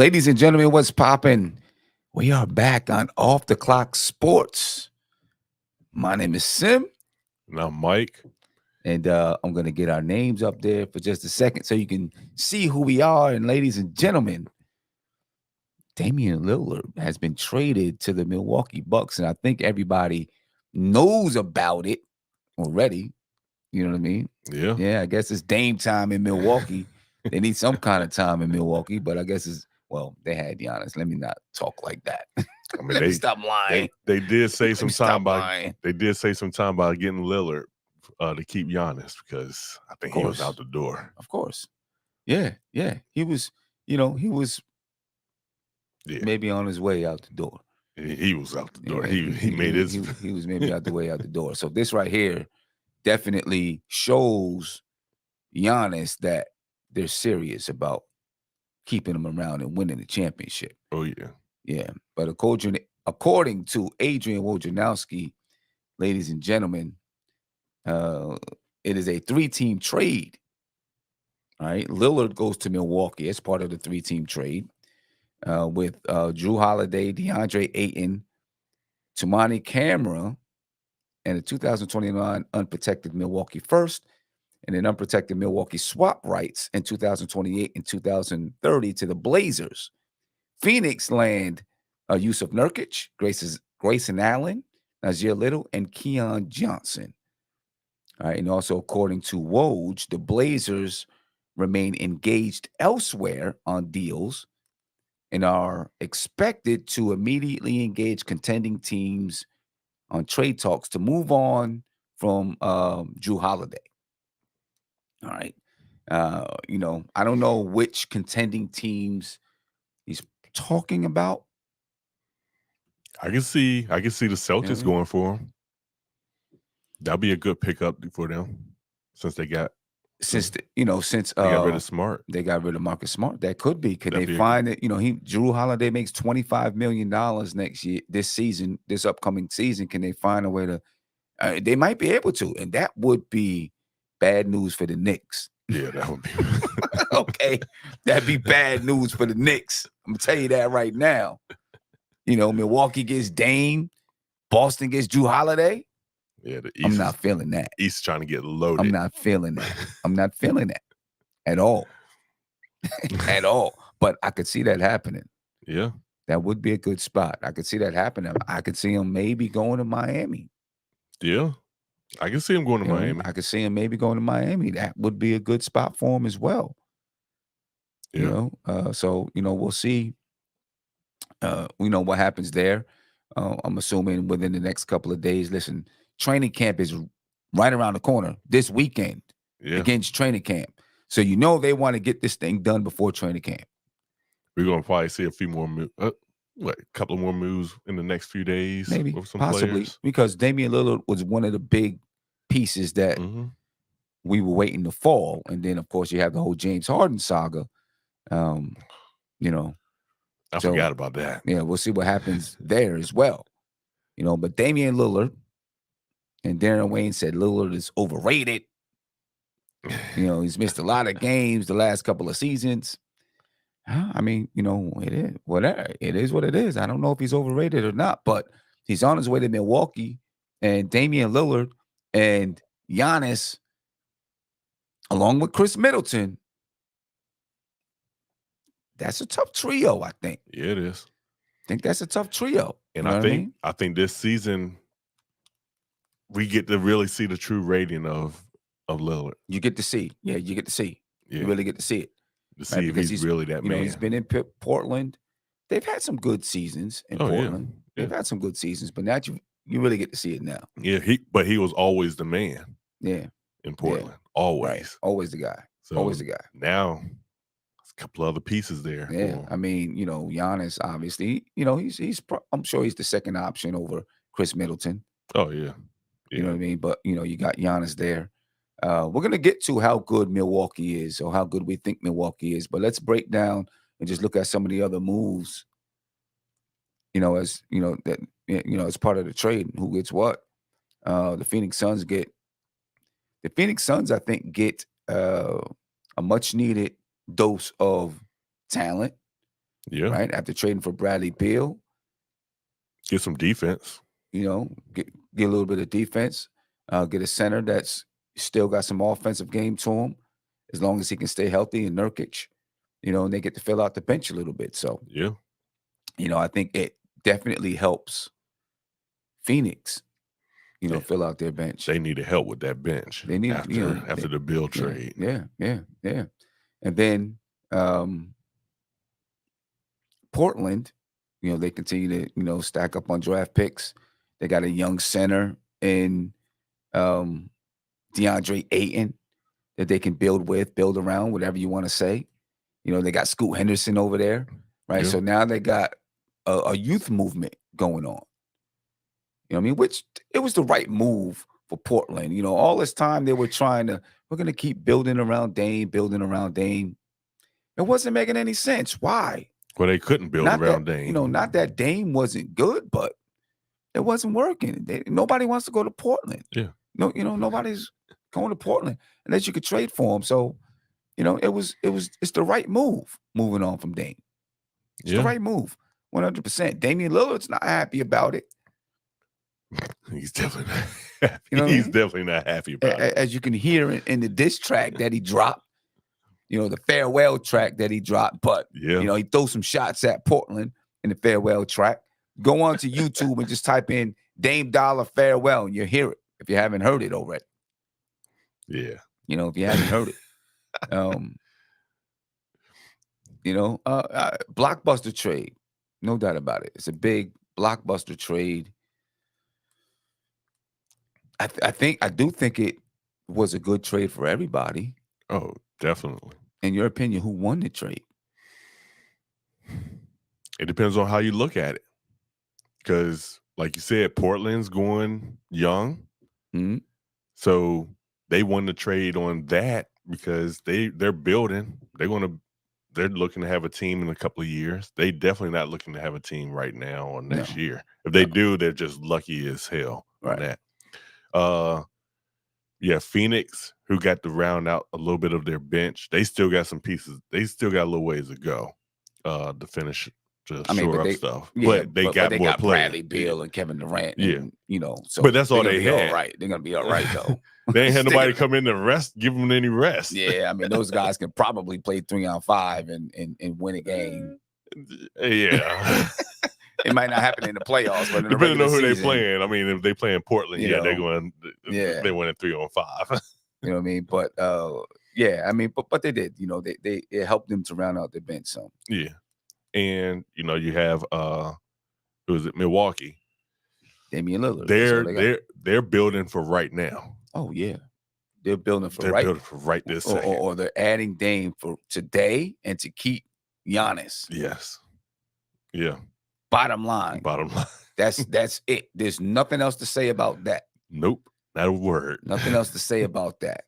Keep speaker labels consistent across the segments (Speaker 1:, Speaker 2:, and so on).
Speaker 1: Ladies and gentlemen, what's poppin'? We are back on Off the Clock Sports. My name is Sim,
Speaker 2: And I'm Mike.
Speaker 1: and I'm going to get our names up there for just a second so you can see who we are. And ladies and gentlemen, Damian Lillard has been traded to the Milwaukee Bucks, and I think everybody knows about it already. You know what I mean?
Speaker 2: Yeah.
Speaker 1: Yeah, I guess it's Dame time in Milwaukee. They need some kind of time in Milwaukee, but I guess they had Giannis. Let me not talk like that.
Speaker 2: I mean,
Speaker 1: Let me stop lying.
Speaker 2: They did say
Speaker 1: Let
Speaker 2: some
Speaker 1: me
Speaker 2: time
Speaker 1: stop
Speaker 2: about
Speaker 1: lying.
Speaker 2: they did say some time about getting Lillard to keep Giannis because I think he was out the door.
Speaker 1: Of course. Yeah. He was, maybe on his way out the door.
Speaker 2: He was out the door.
Speaker 1: Yeah,
Speaker 2: he made his
Speaker 1: he was maybe out the way out the door. So this right here definitely shows Giannis that they're serious about keeping him around and winning the championship.
Speaker 2: Oh yeah.
Speaker 1: Yeah. But according to Adrian Wojnarowski, ladies and gentlemen, it is a 3-team trade. All right. Lillard goes to Milwaukee as part of the 3-team trade with Drew Holiday, DeAndre Ayton, Tumani Camara, and a 2029 unprotected Milwaukee first, and an unprotected Milwaukee swap rights in 2028 and 2030 to the Blazers. Phoenix land Yusuf Nurkic, Grayson Allen, Nazir Little, and Keon Johnson. All right, and also according to Woj, the Blazers remain engaged elsewhere on deals and are expected to immediately engage contending teams on trade talks to move on from Drew Holiday. All right. I don't know which contending teams he's talking about.
Speaker 2: I can see the Celtics going for him. That'll be a good pickup for them since they got
Speaker 1: they got
Speaker 2: rid of Smart.
Speaker 1: They got rid of Marcus Smart. That could be. Could they find it? Drew Holiday makes $25 million this upcoming season. Can they find a way to? They might be able to, and that would be bad news for the Knicks.
Speaker 2: Yeah, that would be.
Speaker 1: Okay, that'd be bad news for the Knicks. I'm gonna tell you that right now. Milwaukee gets Dame, Boston gets Drew Holiday.
Speaker 2: Yeah, the East.
Speaker 1: I'm not feeling that.
Speaker 2: East trying to get loaded.
Speaker 1: I'm not feeling that. I'm not feeling that at all. At all. But I could see that happening.
Speaker 2: Yeah.
Speaker 1: That would be a good spot. I could see that happening. I could see him maybe going to Miami.
Speaker 2: Yeah. I can see him going to Miami.
Speaker 1: I could see him maybe going to Miami. That would be a good spot for him as well.
Speaker 2: Yeah.
Speaker 1: So we'll see. We know what happens there. I'm assuming within the next couple of days. Listen, training camp is right around the corner this weekend against training camp. So they want to get this thing done before training camp.
Speaker 2: We're going to probably see a few more moves. A couple more moves in the next few days?
Speaker 1: Maybe,
Speaker 2: with some
Speaker 1: possibly,
Speaker 2: players?
Speaker 1: because Damian Lillard was one of the big pieces that we were waiting to fall. And then, of course, you have the whole James Harden saga.
Speaker 2: I forgot about that.
Speaker 1: Yeah, we'll see what happens there as well. But Damian Lillard, and Darren Wayne said Lillard is overrated. He's missed a lot of games the last couple of seasons. I mean, it is whatever. It is what it is. I don't know if he's overrated or not, but he's on his way to Milwaukee, and Damian Lillard and Giannis, along with Chris Middleton, that's a tough trio, I think.
Speaker 2: Yeah, it is.
Speaker 1: I think that's a tough trio.
Speaker 2: And I think this season we get to really see the true rating of Lillard.
Speaker 1: You get to see. Yeah, you get to see.
Speaker 2: Yeah.
Speaker 1: You really get to see it.
Speaker 2: To see if he's really that man.
Speaker 1: He's been in Portland. They've had some good seasons in Portland. Yeah. They've had some good seasons, but now you really get to see it now.
Speaker 2: Yeah, he was always the man.
Speaker 1: Yeah.
Speaker 2: In Portland. Yeah. Always.
Speaker 1: Right. Always the guy. So always the guy.
Speaker 2: Now a couple other pieces there.
Speaker 1: Yeah. I mean, Giannis, obviously, I'm sure he's the second option over Chris Middleton.
Speaker 2: Oh, yeah.
Speaker 1: You know what I mean? But, you got Giannis there. We're going to get to how good Milwaukee is or how good we think Milwaukee is, but let's break down and just look at some of the other moves, as part of the trade, who gets what. The Phoenix Suns, I think, get a much needed dose of talent.
Speaker 2: Yeah.
Speaker 1: Right? After trading for Bradley Beal,
Speaker 2: Get some defense.
Speaker 1: get a little bit of defense, get a center that's still got some offensive game to him, as long as he can stay healthy, and Nurkic, and they get to fill out the bench a little bit. So,
Speaker 2: Yeah.
Speaker 1: I think it definitely helps Phoenix, fill out their bench.
Speaker 2: They needed help with that bench.
Speaker 1: They need
Speaker 2: after the Bill trade.
Speaker 1: Yeah. And then Portland, they continue to, stack up on draft picks. They got a young center in DeAndre Ayton that they can build around, whatever you want to say. They got Scoot Henderson over there, right?
Speaker 2: Yeah.
Speaker 1: So now they got a youth movement going on. You know what I mean? Which it was the right move for Portland. All this time they were we're going to keep building around Dame. It wasn't making any sense. Why?
Speaker 2: Well, they couldn't build around Dame.
Speaker 1: Not that Dame wasn't good, but it wasn't working. Nobody wants to go to Portland.
Speaker 2: Yeah.
Speaker 1: No, nobody's going to Portland unless you could trade for him. So, it's the right move moving on from Dame. It's the right move. 100%. Damian Lillard's not happy about it.
Speaker 2: He's definitely not happy. He's definitely not happy about it.
Speaker 1: As you can hear in the diss track that he dropped, the farewell track that he dropped, but he throws some shots at Portland in the farewell track. Go on to YouTube and just type in Dame Dollar farewell, and you'll hear it if you haven't heard it already.
Speaker 2: Yeah.
Speaker 1: If you haven't heard it. Blockbuster trade. No doubt about it. It's a big blockbuster trade. I do think it was a good trade for everybody.
Speaker 2: Oh, definitely.
Speaker 1: In your opinion, who won the trade?
Speaker 2: It depends on how you look at it. Because, like you said, Portland's going young.
Speaker 1: Mm-hmm.
Speaker 2: So they won the trade on that because they're building. They're looking to have a team in a couple of years. They definitely not looking to have a team right now or next year. If they do, they're just lucky as hell on that. Phoenix, who got to round out a little bit of their bench, they still got some pieces. They still got a little ways to go to finish shore up stuff. But they got more players.
Speaker 1: Bradley Beal and Kevin Durant. And, so
Speaker 2: but that's all they had.
Speaker 1: All right. They're gonna be all right though.
Speaker 2: They ain't had nobody come in to give them any rest.
Speaker 1: Yeah, I mean those guys can probably play 3-on-5 and win a game.
Speaker 2: Yeah.
Speaker 1: It might not happen in the playoffs, but in
Speaker 2: depending on who
Speaker 1: they're
Speaker 2: playing. I mean, if they play in Portland, they're going.
Speaker 1: Yeah,
Speaker 2: they went 3-on-5.
Speaker 1: You know what I mean? But I mean, but they did. It helped them to round out their bench. So
Speaker 2: and you have who is it? Milwaukee.
Speaker 1: Damian Lillard.
Speaker 2: They're building for right now.
Speaker 1: Oh yeah, they're building for
Speaker 2: right this second.
Speaker 1: Or they're adding Dame for today and to keep Giannis.
Speaker 2: Yes. Yeah.
Speaker 1: Bottom line. That's it. There's nothing else to say about that.
Speaker 2: Nope. Not a word.
Speaker 1: Nothing else to say about that.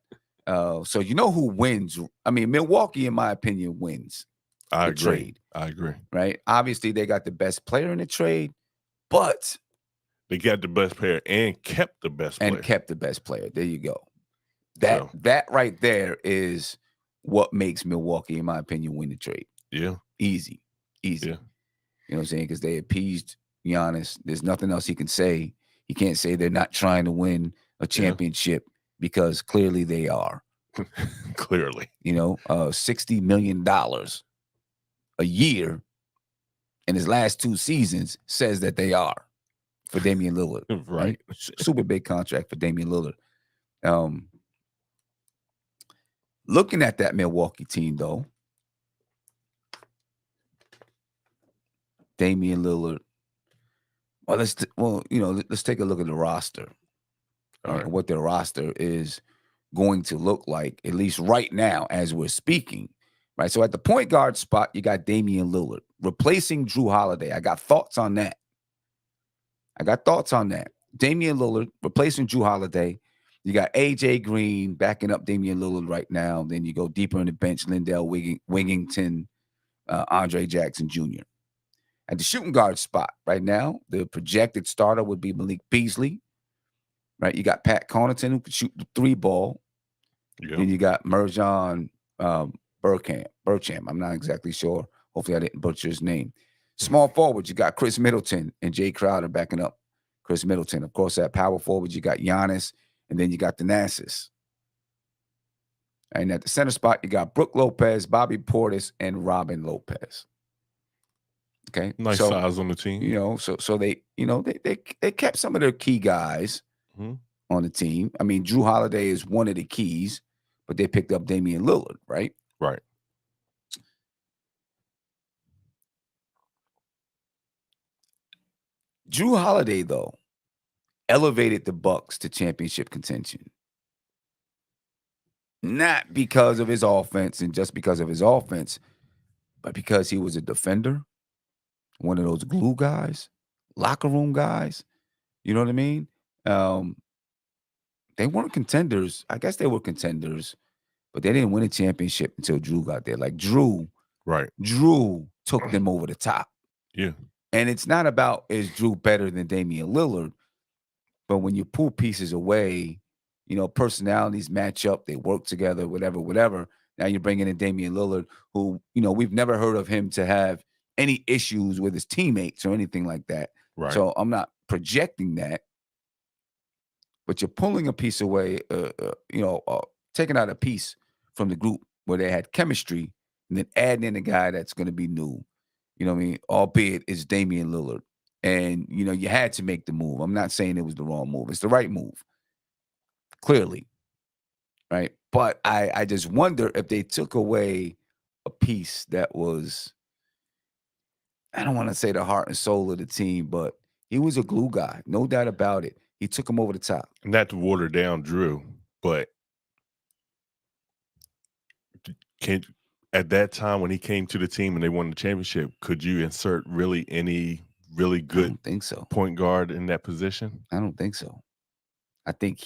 Speaker 1: So who wins? I mean, Milwaukee, in my opinion, wins
Speaker 2: the
Speaker 1: agree. Trade.
Speaker 2: I agree.
Speaker 1: Right? Obviously, they got the best player in the trade, but
Speaker 2: they got the best player and kept the best player. There you go.
Speaker 1: That right there is what makes Milwaukee, in my opinion, win the trade.
Speaker 2: Yeah.
Speaker 1: Easy.
Speaker 2: Yeah.
Speaker 1: You know what I'm saying? Because they appeased Giannis. There's nothing else he can say. He can't say they're not trying to win a championship because clearly they are.
Speaker 2: Clearly.
Speaker 1: $60 million a year in his last 2 seasons says that they are for Damian Lillard.
Speaker 2: Right.
Speaker 1: Super big contract for Damian Lillard. Looking at that Milwaukee team, though, Damian Lillard. Well, let's take a look at the roster. All right. What their roster is going to look like, at least right now as we're speaking. Right. So at the point guard spot, you got Damian Lillard replacing Drew Holiday. I got thoughts on that. Damian Lillard replacing Drew Holiday. You got AJ Green backing up Damian Lillard right now. Then you go deeper in the bench, Lindell Wigington, Andre Jackson Jr. At the shooting guard spot right now, the projected starter would be Malik Beasley. Right, you got Pat Connaughton who could shoot the 3 ball.
Speaker 2: Yep.
Speaker 1: Then you got Merjan Burcham. I'm not exactly sure Hopefully I didn't butcher his name. Small forward, you got Chris Middleton and Jay Crowder backing up Chris Middleton. Of course, at power forward, you got Giannis, and then you got Thanasis. And at the center spot, you got Brook Lopez, Bobby Portis, and Robin Lopez. Okay,
Speaker 2: Nice
Speaker 1: so
Speaker 2: size on the team.
Speaker 1: so they they kept some of their key guys on the team. I mean, Drew Holiday is one of the keys, but they picked up Damian Lillard, right?
Speaker 2: Right.
Speaker 1: Drew Holiday, though, elevated the Bucks to championship contention. Not because of his offense and just because of his offense, but because he was a defender, one of those glue guys, locker room guys. You know what I mean? They weren't contenders. I guess they were contenders, but they didn't win a championship until Drew got there. Like Drew took them over the top.
Speaker 2: Yeah.
Speaker 1: And it's not about is Drew better than Damian Lillard, but when you pull pieces away, personalities match up, they work together, whatever. Now you're bringing in Damian Lillard, who, we've never heard of him to have any issues with his teammates or anything like that.
Speaker 2: Right.
Speaker 1: So I'm not projecting that, but you're pulling a piece away, taking out a piece from the group where they had chemistry and then adding in a guy that's going to be new. You know what I mean? Albeit it's Damian Lillard. And, you had to make the move. I'm not saying it was the wrong move. It's the right move. Clearly. Right? But I just wonder if they took away a piece that was, I don't want to say the heart and soul of the team, but he was a glue guy. No doubt about it. He took him over the top.
Speaker 2: Not to water down Drew, but at that time when he came to the team and they won the championship, could you insert really any really good
Speaker 1: I don't think so.
Speaker 2: point guard in that position?
Speaker 1: I don't think so. I think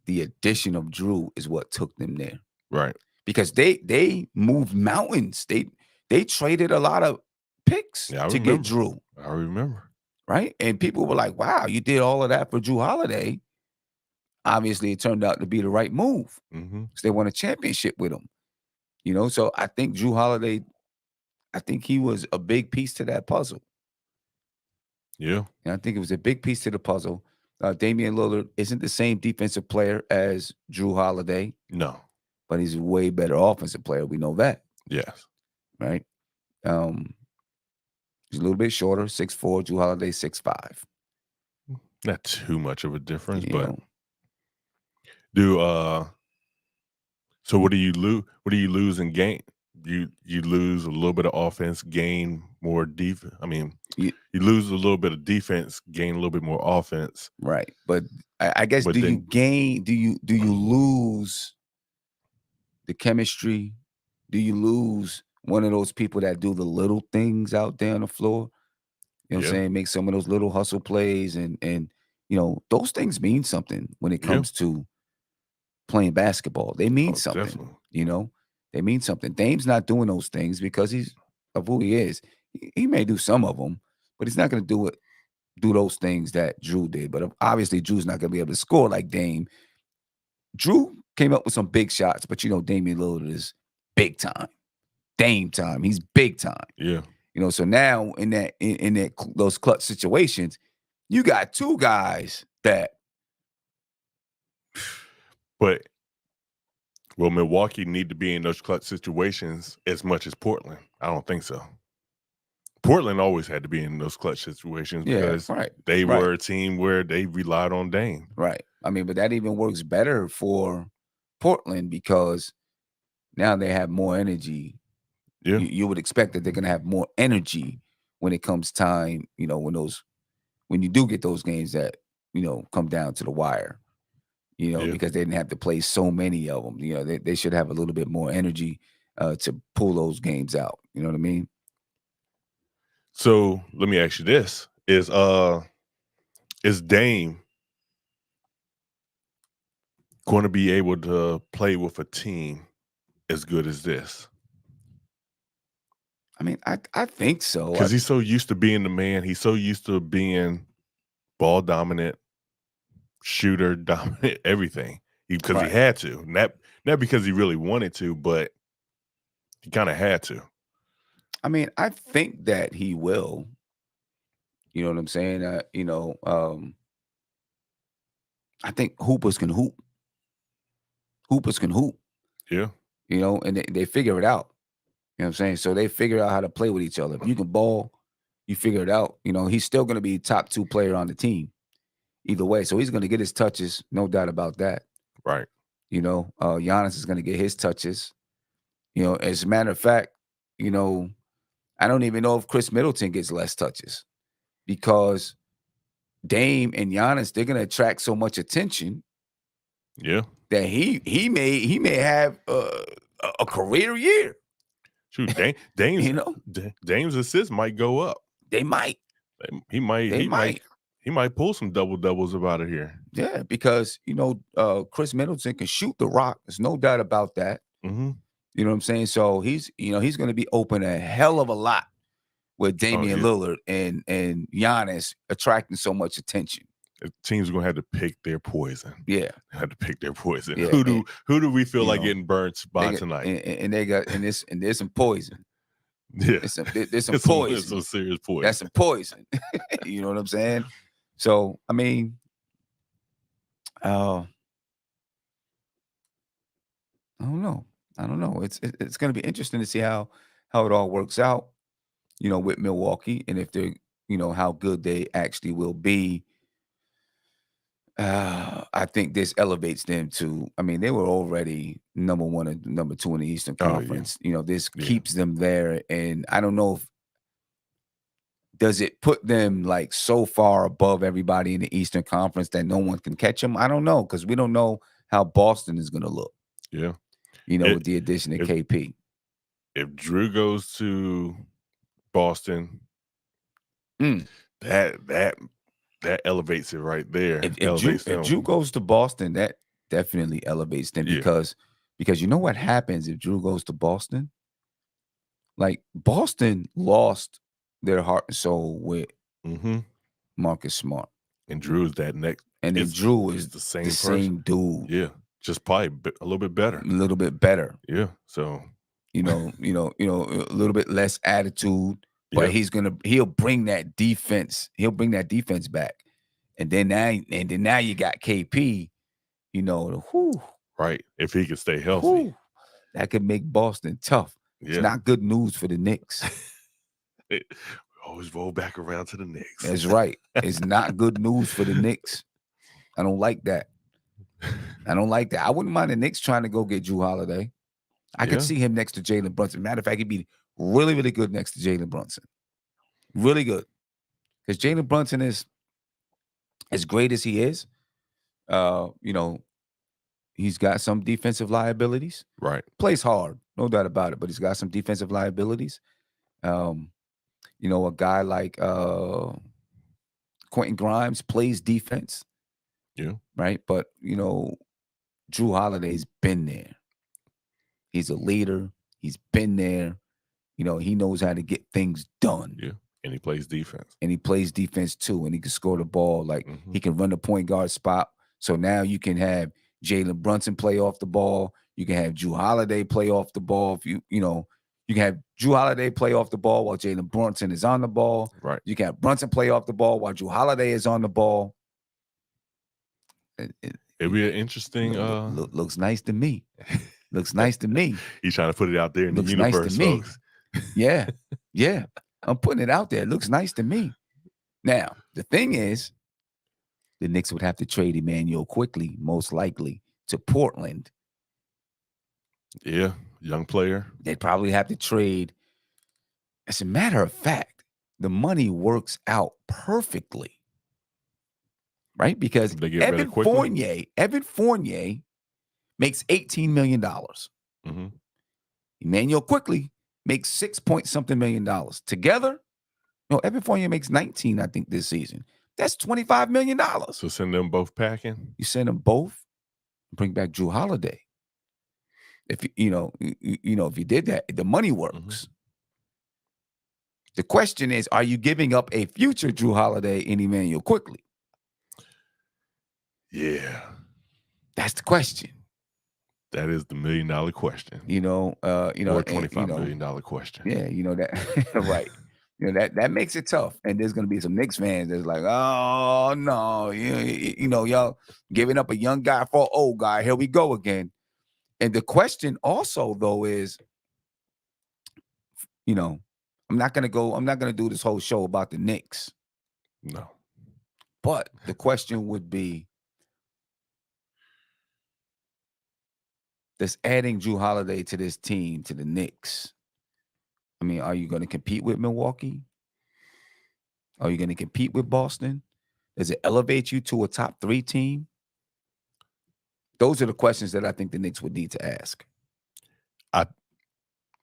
Speaker 1: the addition of Drew is what took them there.
Speaker 2: Right.
Speaker 1: Because they moved mountains. They traded a lot of picks to get Drew.
Speaker 2: I remember.
Speaker 1: Right? And people were like, wow, you did all of that for Drew Holiday. Obviously, it turned out to be the right move. Because they won a championship with him. So I think Drew Holiday, I think he was a big piece to that puzzle.
Speaker 2: Yeah.
Speaker 1: And I think it was a big piece to the puzzle. Damian Lillard isn't the same defensive player as Drew Holiday.
Speaker 2: No.
Speaker 1: But he's a way better offensive player. We know that.
Speaker 2: Yes.
Speaker 1: Right? He's a little bit shorter, 6'4", Drew Holiday, 6'5".
Speaker 2: Not too much of a difference, but so what do you lose? What do you lose and gain? You lose a little bit of offense, gain more defense. I mean, you lose a little bit of defense, gain a little bit more offense.
Speaker 1: Right. But I guess you lose the chemistry? Do you lose one of those people that do the little things out there on the floor? You know what I'm saying? Make some of those little hustle plays and those things mean something when it comes to playing basketball. They mean something.
Speaker 2: Definitely.
Speaker 1: They mean something. Dame's not doing those things because he's of who he is. He may do some of them, but he's not going to do those things that Drew did. But obviously, Drew's not going to be able to score like Dame. Drew came up with some big shots, but Damian Lillard is big time. Dame time. He's big time.
Speaker 2: Yeah.
Speaker 1: So now in those clutch situations, you got two guys that.
Speaker 2: But will Milwaukee need to be in those clutch situations as much as Portland? I don't think so. Portland always had to be in those clutch situations because they were a team where they relied on Dame.
Speaker 1: Right. I mean, but that even works better for Portland because now they have more energy.
Speaker 2: Yeah.
Speaker 1: You would expect that they're going to have more energy when it comes time, when you do get those games that, come down to the wire. Because they didn't have to play so many of them. They should have a little bit more energy to pull those games out. You know what I mean?
Speaker 2: So let me ask you this: Is Dame going to be able to play with a team as good as this?
Speaker 1: I mean, I think so.
Speaker 2: Because he's so used to being the man. He's so used to being ball dominant, shooter dominant, everything. Because he had to. Not because he really wanted to, but he kind of had to.
Speaker 1: I mean, I think that he will. You know what I'm saying? I think hoopers can hoop. Hoopers can hoop.
Speaker 2: Yeah.
Speaker 1: And they figure it out. You know what I'm saying? So they figure out how to play with each other. If you can ball, you figure it out. He's still going to be top 2 player on the team either way. So he's going to get his touches, no doubt about that.
Speaker 2: Right.
Speaker 1: Giannis is going to get his touches. As a matter of fact, I don't even know if Chris Middleton gets less touches because Dame and Giannis, they're going to attract so much attention.
Speaker 2: Yeah.
Speaker 1: That he may have a career year.
Speaker 2: Shoot, Dame's assists might go up.
Speaker 1: They might.
Speaker 2: He might pull some double doubles about it here.
Speaker 1: Yeah, because Chris Middleton can shoot the rock. There's no doubt about that.
Speaker 2: Mm-hmm.
Speaker 1: You know what I'm saying? So he's going to be open a hell of a lot with Damian Lillard and Giannis attracting so much attention.
Speaker 2: Teams are gonna have to pick their poison.
Speaker 1: Yeah,
Speaker 2: have to pick their poison.
Speaker 1: Yeah,
Speaker 2: who do we feel like getting burnt by tonight?
Speaker 1: And there's some poison.
Speaker 2: Yeah,
Speaker 1: there's some poison.
Speaker 2: There's some serious poison.
Speaker 1: That's some poison. You know what I'm saying? So I mean, I don't know. It's going to be interesting to see how it all works out. With Milwaukee, and if they're how good they actually will be. I think this elevates them to. I mean, they were already number 1 and number 2 in the Eastern Conference. This keeps them there, and I don't know if does it put them like so far above everybody in the Eastern Conference that no one can catch them. I don't know because we don't know how Boston is going to look.
Speaker 2: Yeah,
Speaker 1: with the addition of KP.
Speaker 2: If Drew goes to Boston, that elevates it right there.
Speaker 1: If Drew goes to Boston, that definitely elevates them because you know what happens if Drew goes to Boston? Like Boston lost their heart and soul with Marcus Smart.
Speaker 2: And Drew is that next.
Speaker 1: And then Drew is
Speaker 2: the same
Speaker 1: dude.
Speaker 2: Yeah. Just probably a little bit better.
Speaker 1: A little bit better.
Speaker 2: Yeah. So
Speaker 1: a little bit less attitude. But he'll bring that defense. He'll bring that defense back. And then now you got KP,
Speaker 2: right. If he can stay healthy.
Speaker 1: That could make Boston tough. Yeah. It's not good news for the Knicks.
Speaker 2: Always roll back around to the Knicks.
Speaker 1: That's right. It's not good news for the Knicks. I don't like that. I wouldn't mind the Knicks trying to go get Jrue Holiday. I could see him next to Jalen Brunson. Matter of fact, he'd be really, really good next to Jalen Brunson. Really good. Because Jalen Brunson is, as great as he is, he's got some defensive liabilities.
Speaker 2: Right.
Speaker 1: Plays hard, no doubt about it, but he's got some defensive liabilities. A guy like Quentin Grimes plays defense.
Speaker 2: Yeah.
Speaker 1: Right. But, Jrue Holiday's been there. He's a leader. He's been there. He knows how to get things done.
Speaker 2: Yeah. And he plays defense.
Speaker 1: And he plays defense too. And he can score the ball. Like he can run the point guard spot. So now you can have Jalen Brunson play off the ball. You can have Jrue Holiday play off the ball. If you can have Jrue Holiday play off the ball while Jalen Brunson is on the ball.
Speaker 2: Right.
Speaker 1: You can have Brunson play off the ball while Jrue Holiday is on the ball.
Speaker 2: It'd be an interesting.
Speaker 1: Looks nice to me. Looks nice to me.
Speaker 2: He's trying to put it out there in the universe,
Speaker 1: nice to me.
Speaker 2: folks.
Speaker 1: Yeah. I'm putting it out there. It looks nice to me. Now, the thing is, the Knicks would have to trade Emmanuel quickly, most likely, to Portland.
Speaker 2: Yeah, young player.
Speaker 1: They'd probably have to trade. As a matter of fact, the money works out perfectly. Right? Because Evan Fournier makes $18 million.
Speaker 2: Mm-hmm.
Speaker 1: Emmanuel quickly makes $6 million. Together, Evan Fournier makes 19, I think, this season. That's $25 million.
Speaker 2: So send them both packing?
Speaker 1: You send them both, bring back Jrue Holiday. If if you did that, the money works. Mm-hmm. The question is, are you giving up a future Jrue Holiday and Emmanuel quickly?
Speaker 2: Yeah.
Speaker 1: That's the question.
Speaker 2: That is the $1 million question.
Speaker 1: You know,
Speaker 2: Or
Speaker 1: and,
Speaker 2: $25 million question.
Speaker 1: yeah, that right. That makes it tough. And there's gonna be some Knicks fans that's like, oh no, y'all giving up a young guy for an old guy. Here we go again. And the question also though is, I'm not gonna do this whole show about the Knicks.
Speaker 2: No.
Speaker 1: But the question would be, does adding Drew Holiday to this team, to the Knicks, I mean, are you gonna compete with Milwaukee? Are you gonna compete with Boston? Does it elevate you to a top 3 team? Those are the questions that I think the Knicks would need to ask.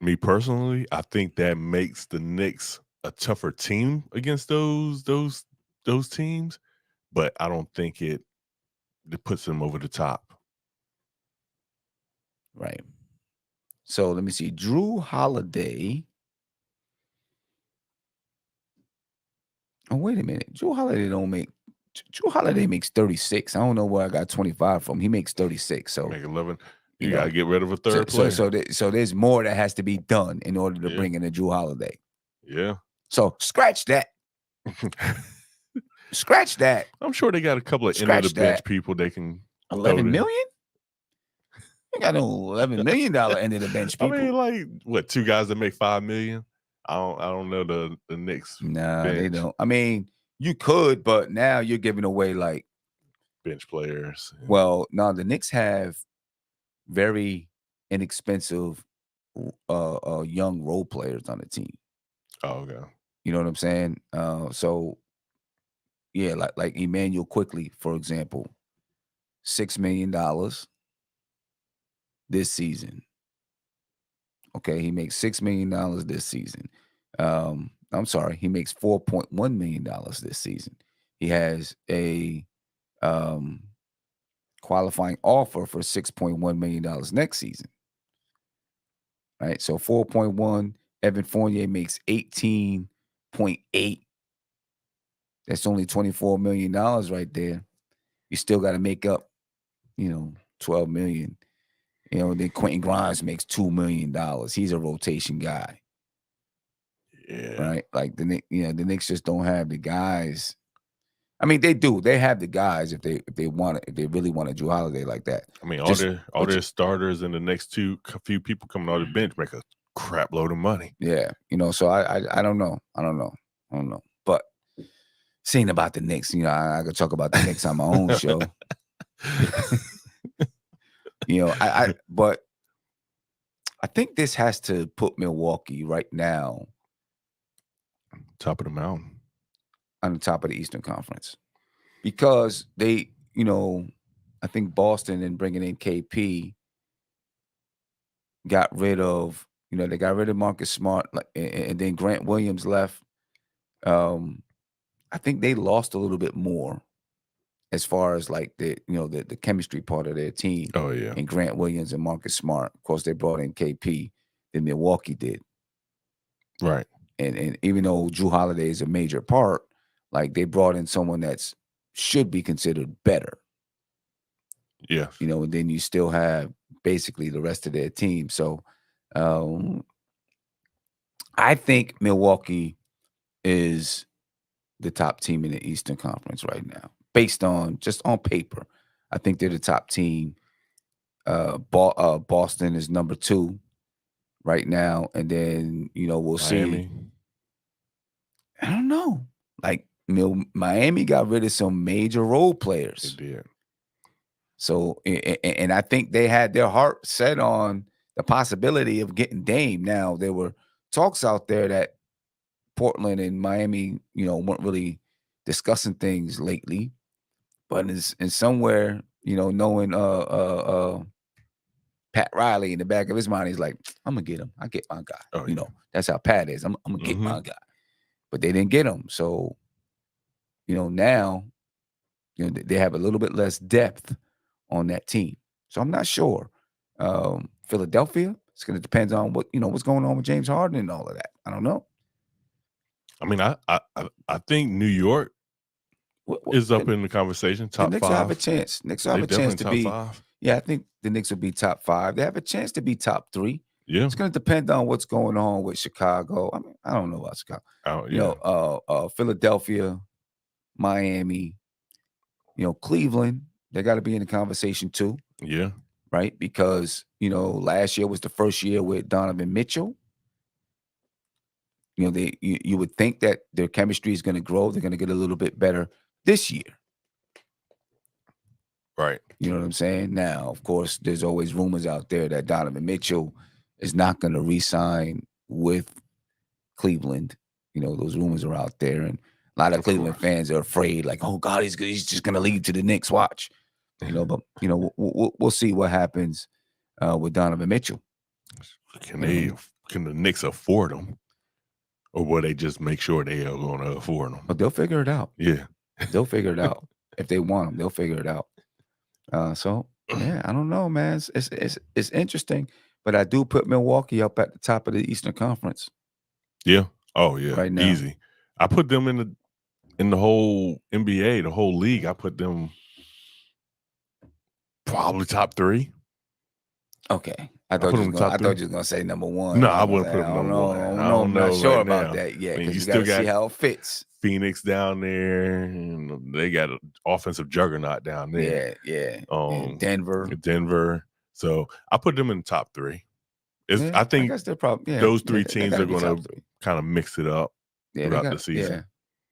Speaker 2: Me personally, I think that makes the Knicks a tougher team against those teams, but I don't think it puts them over the top.
Speaker 1: Right. So let me see. Drew Holiday. Oh, wait a minute. Drew Holiday makes 36. I don't know where I got 25 from. He makes 36. So
Speaker 2: make 11. You gotta get rid of a
Speaker 1: so
Speaker 2: third player.
Speaker 1: so there's more that has to be done in order to bring in a Drew Holiday.
Speaker 2: Yeah.
Speaker 1: So scratch that. Scratch that.
Speaker 2: I'm sure they got a couple of end of the bench people they can.
Speaker 1: 11 million? You got no $11 million end of the bench people.
Speaker 2: I mean, like what, 2 guys that make $5 million? I don't know the Knicks.
Speaker 1: Nah, bench. They don't. I mean, you could, but now you're giving away like
Speaker 2: bench players.
Speaker 1: Well, no, the Knicks have very inexpensive young role players on the team.
Speaker 2: Oh, okay.
Speaker 1: You know what I'm saying? So yeah, like Emmanuel Quickly, for example, $6 million this season. Okay, he makes $6 million this season. I'm sorry, he makes $4.1 million this season. He has a qualifying offer for $6.1 million next season. Right, so 4.1. Evan Fournier makes 18.8. That's only $24 million right there. You still got to make up, $12 million. Then Quentin Grimes makes $2 million. He's a rotation guy.
Speaker 2: Yeah.
Speaker 1: Right? Like the Knicks just don't have the guys. I mean, they do. They have the guys if they really want to Drew Holiday like that.
Speaker 2: I mean, all their starters and the next few people coming on the bench make a crap load of money.
Speaker 1: Yeah. So I don't know. I don't know. But seeing about the Knicks, I could talk about the Knicks on my own show. But I think this has to put Milwaukee right now
Speaker 2: top of the mountain,
Speaker 1: on the top of the Eastern Conference, because they, I think Boston and bringing in KP got rid of, they got rid of Marcus Smart, and then Grant Williams left. I think they lost a little bit more as far as like the chemistry part of their team.
Speaker 2: Oh yeah,
Speaker 1: and Grant Williams and Marcus Smart. Of course, they brought in KP than Milwaukee did.
Speaker 2: Right.
Speaker 1: And even though Drew Holiday is a major part, like they brought in someone that's should be considered better.
Speaker 2: Yeah.
Speaker 1: And then you still have basically the rest of their team. So I think Milwaukee is the top team in the Eastern Conference right now, based on just on paper. I think they're the top team. Boston is number 2 right now, and then we'll
Speaker 2: Miami.
Speaker 1: see. I don't know. Like Miami got rid of some major role players.
Speaker 2: They did.
Speaker 1: So, and I think they had their heart set on the possibility of getting Dame. Now, there were talks out there that Portland and Miami, weren't really discussing things lately, but in somewhere, knowing Pat Riley in the back of his mind, he's like, I'm gonna get him. I get my guy.
Speaker 2: Oh, yeah.
Speaker 1: That's how Pat is. I'm gonna get my guy. But they didn't get him. So, now, they have a little bit less depth on that team. So I'm not sure. Philadelphia, it's going to depend on what's going on with James Harden and all of that. I don't know.
Speaker 2: I mean, I think New York is up in the conversation. Top
Speaker 1: Knicks
Speaker 2: 5.
Speaker 1: Have a chance. Knicks have a chance to be. 5. Yeah, I think the Knicks will be top 5. They have a chance to be top 3.
Speaker 2: Yeah.
Speaker 1: It's going to depend on what's going on with Chicago. I mean, I don't know about Chicago.
Speaker 2: Oh,
Speaker 1: You
Speaker 2: yeah.
Speaker 1: know, Philadelphia, Miami, Cleveland, they got to be in the conversation too,
Speaker 2: Yeah.
Speaker 1: right? Because, last year was the first year with Donovan Mitchell. You would think that their chemistry is going to grow. They're going to get a little bit better this year.
Speaker 2: Right.
Speaker 1: You know what I'm saying? Now, of course, there's always rumors out there that Donovan Mitchell is not going to re-sign with Cleveland. Those rumors are out there, and a lot of Cleveland fans are afraid, like, oh God, he's just going to leave to the Knicks. Watch, but we'll see what happens with Donovan Mitchell.
Speaker 2: Can the Knicks afford him, or will they just make sure they are going to afford him?
Speaker 1: But they'll figure it out.
Speaker 2: Yeah,
Speaker 1: they'll figure it out. If they want him, they'll figure it out. So yeah, I don't know, man. It's interesting, but I do put Milwaukee up at the top of the Eastern Conference.
Speaker 2: Yeah. Oh yeah.
Speaker 1: Right now.
Speaker 2: Easy. I put them in the whole NBA, the whole league. I put them probably top 3.
Speaker 1: Okay. I thought you was gonna say number 1.
Speaker 2: No, I wouldn't put them number 1.
Speaker 1: I don't know. I'm not sure
Speaker 2: right
Speaker 1: about
Speaker 2: now.
Speaker 1: that yet,
Speaker 2: I mean,
Speaker 1: because you got to see how it fits.
Speaker 2: Phoenix down there, and they got an offensive juggernaut down there.
Speaker 1: Yeah. Denver.
Speaker 2: So I put them in the top 3.
Speaker 1: I think I guess they're probably
Speaker 2: those 3 teams are going to kind of mix it up throughout the season.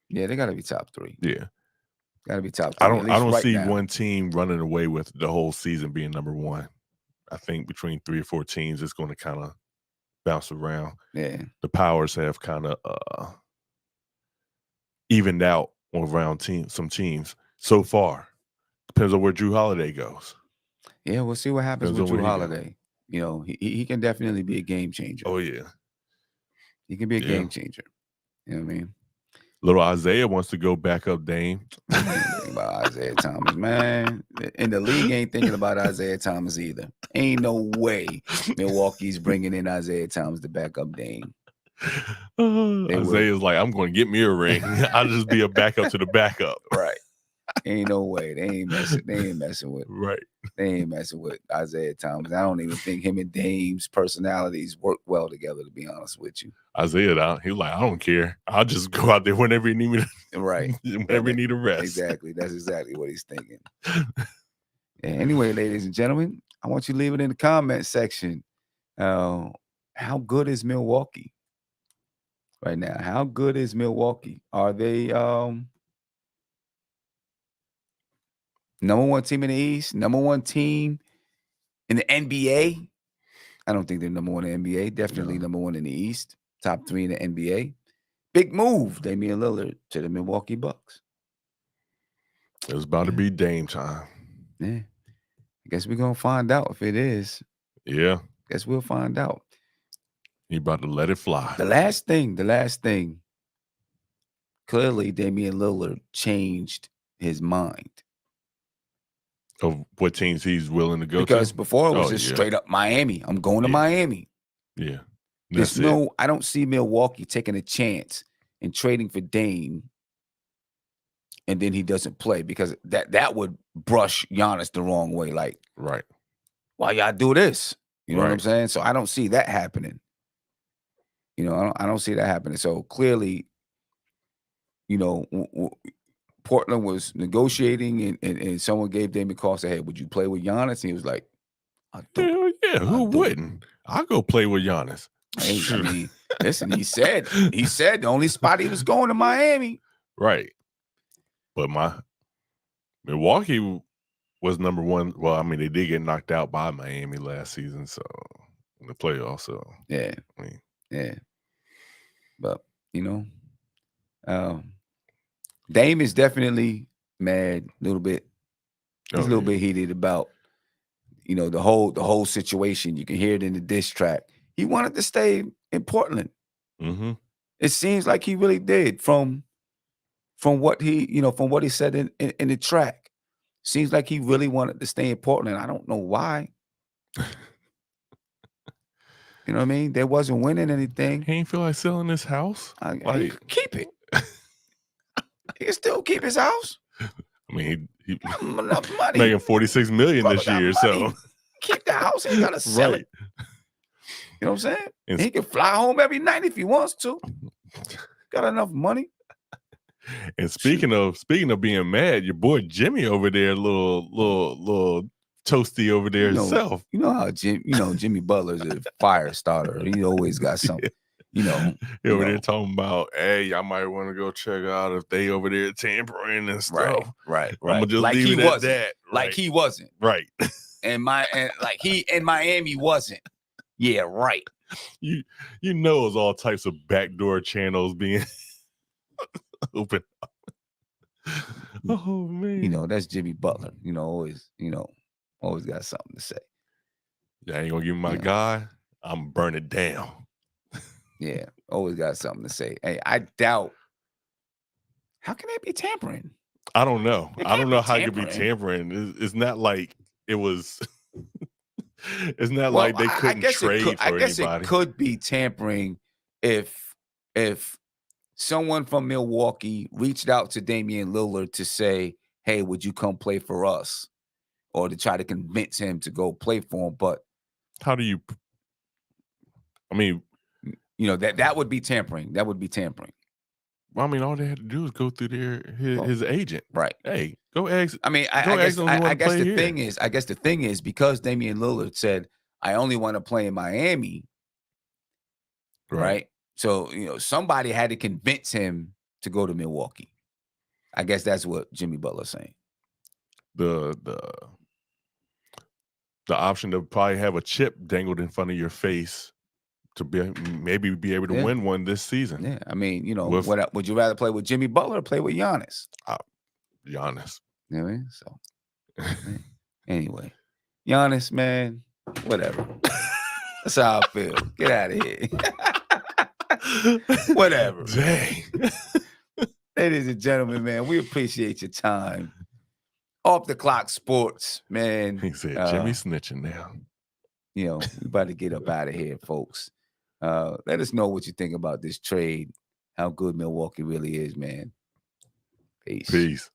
Speaker 1: Yeah, they got to be top 3.
Speaker 2: Yeah,
Speaker 1: got to be top 3.
Speaker 2: I don't see one team running away with the whole season being number 1. I think between 3 or 4 teams, it's going to kind of bounce around.
Speaker 1: Yeah,
Speaker 2: the powers have kind of evened out around some teams so far. Depends on where Drew Holiday goes.
Speaker 1: Yeah, we'll see what happens with Drew Holiday. He can definitely be a game changer.
Speaker 2: Oh yeah,
Speaker 1: he can be a game changer. You know what I mean?
Speaker 2: Little Isaiah wants to go back up Dame.
Speaker 1: Ain't thinking about Isaiah Thomas, man. And the league ain't thinking about Isaiah Thomas either. Ain't no way Milwaukee's bringing in Isaiah Thomas to back up Dame.
Speaker 2: Isaiah's like, I'm going to get me a ring. I'll just be a backup to the backup.
Speaker 1: Right. Ain't no way. They ain't messing with.
Speaker 2: Right.
Speaker 1: They ain't messing with Isaiah Thomas. I don't even think him and Dame's personalities work well together, to be honest with you.
Speaker 2: Isaiah, he was like, I don't care. I'll just go out there whenever you need me to.
Speaker 1: Right.
Speaker 2: Whenever you need a rest.
Speaker 1: Exactly. That's exactly what he's thinking. Anyway, ladies and gentlemen, I want you to leave it in the comment section. How good is Milwaukee right now? How good is Milwaukee? Are they number 1 team in the East? Number 1 team in the NBA? I don't think they're number 1 in the NBA. Definitely number 1 in the East. Top 3 in the NBA. Big move, Damian Lillard to the Milwaukee Bucks.
Speaker 2: It was about to be Dame time.
Speaker 1: Yeah. I guess we're going to find out if it is.
Speaker 2: Yeah.
Speaker 1: Guess we'll find out.
Speaker 2: He about to let it fly.
Speaker 1: The last thing. Clearly, Damian Lillard changed his mind.
Speaker 2: Of what teams he's willing to go to?
Speaker 1: Because before it was just straight up Miami. I'm going to Miami.
Speaker 2: Yeah.
Speaker 1: I don't see Milwaukee taking a chance and trading for Dame, and then he doesn't play, because that would brush Giannis the wrong way. Like,
Speaker 2: right.
Speaker 1: Why y'all do this? You know what I'm saying? So I don't see that happening. I don't see that happening. So clearly, Portland was negotiating, and someone gave Dame a call, said, hey, would you play with Giannis? And he was like,
Speaker 2: hell yeah, who wouldn't? I'll go play with Giannis.
Speaker 1: Hey, I mean, listen, he said the only spot he was going to Miami.
Speaker 2: Right. But my Milwaukee was number 1. Well, I mean, they did get knocked out by Miami last season, so in the playoffs. So
Speaker 1: yeah.
Speaker 2: I mean,
Speaker 1: yeah. But Dame is definitely mad a little bit. He's a little bit heated about, the whole situation. You can hear it in the diss track. He wanted to stay in Portland.
Speaker 2: Mm-hmm.
Speaker 1: It seems like he really did from what he said in the track. Seems like he really wanted to stay in Portland. I don't know why. You know what I mean? They wasn't winning anything.
Speaker 2: He ain't feel like selling his house.
Speaker 1: Keep it. He can still keep his house.
Speaker 2: I I mean, he
Speaker 1: enough money.
Speaker 2: making $46 million this
Speaker 1: Brother
Speaker 2: year.
Speaker 1: got money.
Speaker 2: So
Speaker 1: Keep the house. He gotta sell it. You know what I'm saying?
Speaker 2: And
Speaker 1: he can fly home every night if he wants to. Got enough money.
Speaker 2: And speaking of being mad, your boy Jimmy over there, little toasty over there himself.
Speaker 1: You know how Jimmy Butler's a fire starter. He always got something. He over
Speaker 2: there talking about, hey, y'all might want to go check out if they over there tampering and stuff.
Speaker 1: Right.
Speaker 2: I'm gonna just
Speaker 1: like
Speaker 2: leave it at that.
Speaker 1: Like he wasn't.
Speaker 2: Right.
Speaker 1: And like he in Miami wasn't. Yeah, right.
Speaker 2: You know it's all types of backdoor channels being open up. Oh man.
Speaker 1: That's Jimmy Butler. Always got something to say.
Speaker 2: Yeah, I ain't gonna give my guy. I'm burn it down.
Speaker 1: Yeah, always got something to say. Hey, I doubt. How can they be tampering?
Speaker 2: I don't know. I don't know how it could be tampering. It's not like it was. It's not like they couldn't trade for anybody.
Speaker 1: I guess it could be tampering if someone from Milwaukee reached out to Damian Lillard to say, "Hey, would you come play for us?" or to try to convince him to go play for him. But
Speaker 2: how do you? I mean,
Speaker 1: that would be tampering. That would be tampering.
Speaker 2: Well, I mean, all they had to do is go through his agent.
Speaker 1: Right.
Speaker 2: Hey, go ask.
Speaker 1: I mean, I guess the thing is because Damian Lillard said, I only want to play in Miami. Right. So, somebody had to convince him to go to Milwaukee. I guess that's what Jimmy Butler's saying.
Speaker 2: The option to probably have a chip dangled in front of your face to maybe be able to win one this season.
Speaker 1: Yeah, I mean, what would you rather play with Jimmy Butler or play with Giannis?
Speaker 2: Giannis.
Speaker 1: You know what I mean? So anyway, Giannis, man, whatever. That's how I feel. Get out of here. Whatever.
Speaker 2: Dang.
Speaker 1: Ladies and gentlemen, man, we appreciate your time. Off the Clock Sports, man.
Speaker 2: He said, Jimmy snitching now.
Speaker 1: We about to get up out of here, folks. Let us know what you think about this trade, how good Milwaukee really is, man. Peace.